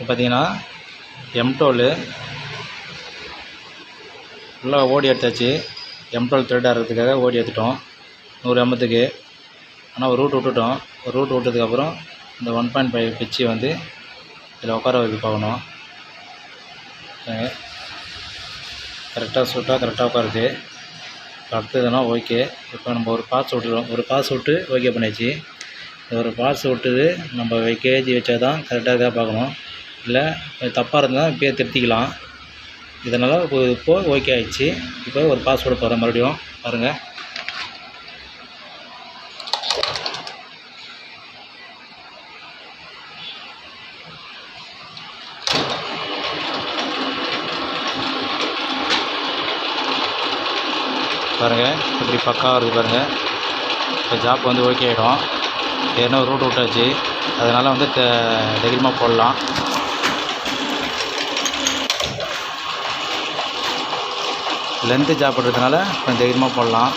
இப்போ பார்த்தீங்கன்னா M12 ஃபுல்லாக ஓடி எடுத்தாச்சு. M12 த்ரெட் ஆகிறதுக்காக ஓடி எடுத்துட்டோம் 100 mத்துக்கு. ஆனால் ஒரு ரூட் விட்டுட்டோம். ஒரு ரூட் விட்டதுக்கப்புறம் இந்த 1.5 பிச்சு வந்து இதில் உட்கார வைக்க பார்க்கணும். கரெக்டாக சுட்டால் கரெக்டாக உட்காருது. அடுத்ததுனா ஓகே. இப்போ நம்ம ஒரு பாஸ் விட்டுறோம். ஒரு பாஸ் விட்டு ஓகே பண்ணியாச்சு. ஒரு பாஸ் விட்டுது நம்ம கேஜி வச்சா தான் கரெக்டாக இருக்கா பார்க்கணும். இல்லை தப்பாக இருந்தால் இப்போயே திருத்திக்கலாம். இதனால் இப்போது ஓகே ஆகிடுச்சு. இப்போ ஒரு பாஸ் விட போகிறேன் மறுபடியும் பாருங்கள். பாருங்கள் இப்படி பக்காவாக இருக்குது பாருங்கள். இப்போ ஜாப் வந்து ஓகே ஆகிடும். ஏன்னா ரூட் விட்டாச்சு. அதனால் வந்து தைரியமாக போடலாம். லென்த்து ஜாப் பண்ணுறதுனால கொஞ்சம் தைரியமாக போடலாம்.